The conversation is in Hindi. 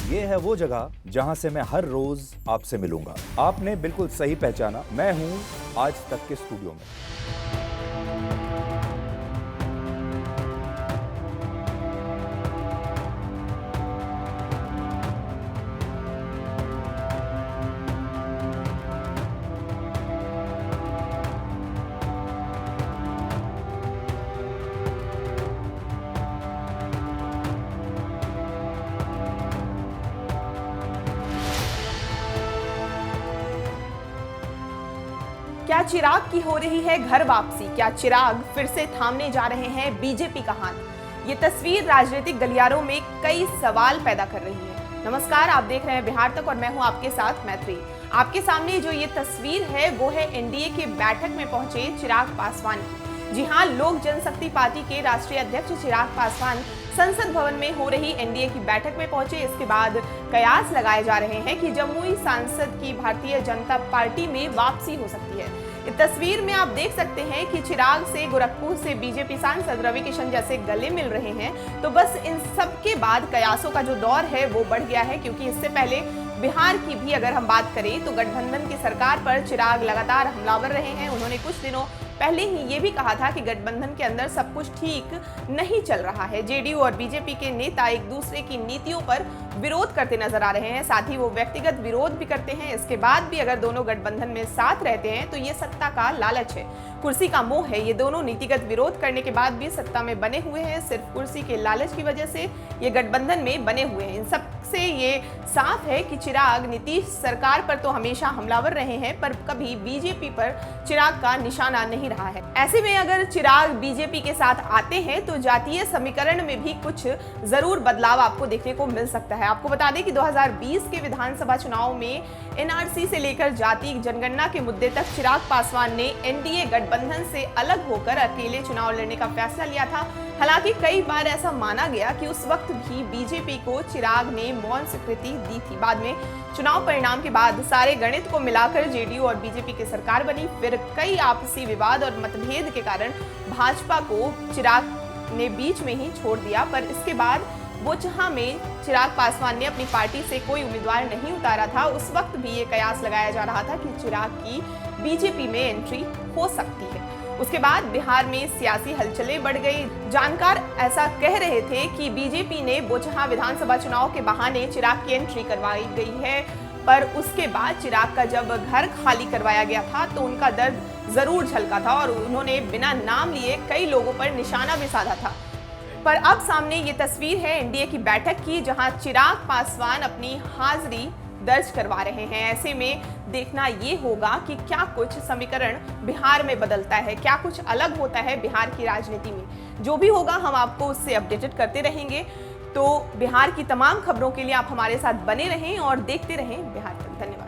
ये है वो जगह जहां से मैं हर रोज आपसे मिलूंगा। आपने बिल्कुल सही पहचाना, मैं हूं आज तक के स्टूडियो में। क्या चिराग की हो रही है घर वापसी? क्या चिराग फिर से थामने जा रहे हैं बीजेपी का हाथ? ये तस्वीर राजनीतिक गलियारों में कई सवाल पैदा कर रही है। नमस्कार, आप देख रहे हैं बिहार तक और मैं हूं आपके साथ मैत्री। आपके सामने जो ये तस्वीर है वो है एनडीए के बैठक में पहुंचे चिराग पासवान की। जी हां, लोक जनशक्ति पार्टी के राष्ट्रीय अध्यक्ष चिराग पासवान संसद भवन में हो रही एनडीए की बैठक में पहुंचे। इसके बाद कयास लगाए जा रहे हैं कि जमुई सांसद की भारतीय जनता पार्टी में वापसी हो सकती है। इस तस्वीर में आप देख सकते हैं कि चिराग से गोरखपुर से बीजेपी सांसद रवि किशन जैसे गले मिल रहे हैं। तो बस इन सब के बाद कयासों का जो दौर है वो बढ़ गया है, क्योंकि इससे पहले बिहार की भी अगर हम बात करें तो गठबंधन की सरकार पर चिराग लगातार हमलावर रहे हैं। उन्होंने कुछ दिनों पहले ही ये भी कहा था कि गठबंधन के अंदर सब कुछ ठीक नहीं चल रहा है। जेडीयू और बीजेपी के नेता एक दूसरे की नीतियों पर विरोध करते नजर आ रहे हैं, साथ ही वो व्यक्तिगत विरोध भी करते हैं। इसके बाद भी अगर दोनों गठबंधन में साथ रहते हैं तो ये सत्ता का लालच है, कुर्सी का मोह है। ये दोनों नीतिगत विरोध करने के बाद भी सत्ता में बने हुए हैं, सिर्फ कुर्सी के लालच की वजह से ये गठबंधन में बने हुए हैं। इन सब से ये साफ है कि चिराग नीतीश सरकार पर तो हमेशा हमलावर रहे हैं, पर कभी बीजेपी पर चिराग का निशाना नहीं रहा है। ऐसे में अगर चिराग बीजेपी के साथ आते हैं तो जातीय समीकरण में भी कुछ जरूर बदलाव आपको देखने को मिल सकता है। आपको बता दें कि 2020 के विधानसभा चुनाव में एनआरसी से लेकर जाति जनगणना के मुद्दे तक चिराग पासवान ने एनडीए गठबंधन से अलग होकर अकेले चुनाव लड़ने का फैसला लिया था। हालांकि कई बार ऐसा माना गया कि उस वक्त भी बीजेपी को चिराग ने मौन स्वीकृति दी थी। बाद में चुनाव परिणाम के बाद सारे गणित को मिलाकर जेडीयू और बीजेपी की सरकार बनी। फिर कई आपसी विवाद और मतभेद के कारण भाजपा को चिराग ने बीच में ही छोड़ दिया, पर इसके बाद बोचहा में चिराग पासवान ने अपनी पार्टी से कोई उम्मीदवार नहीं उतारा था। उस वक्त भी ये कयास लगाया जा रहा था कि चिराग की बीजेपी में एंट्री हो सकती है। उसके बाद बिहार में सियासी हलचलें बढ़ गई। जानकार ऐसा कह रहे थे कि बीजेपी ने बोचहा विधानसभा चुनाव के बहाने चिराग की एंट्री करवाई गई है, पर उसके बाद चिराग का जब घर खाली करवाया गया था तो उनका दर्द जरूर झलका था और उन्होंने बिना नाम लिए कई लोगों पर निशाना भी साधा था। पर अब सामने ये तस्वीर है एनडीए की बैठक की, जहां चिराग पासवान अपनी हाजिरी दर्ज करवा रहे हैं। ऐसे में देखना ये होगा कि क्या कुछ समीकरण बिहार में बदलता है, क्या कुछ अलग होता है बिहार की राजनीति में। जो भी होगा हम आपको उससे अपडेटेड करते रहेंगे। तो बिहार की तमाम खबरों के लिए आप हमारे साथ बने रहें और देखते रहें बिहार तक। धन्यवाद।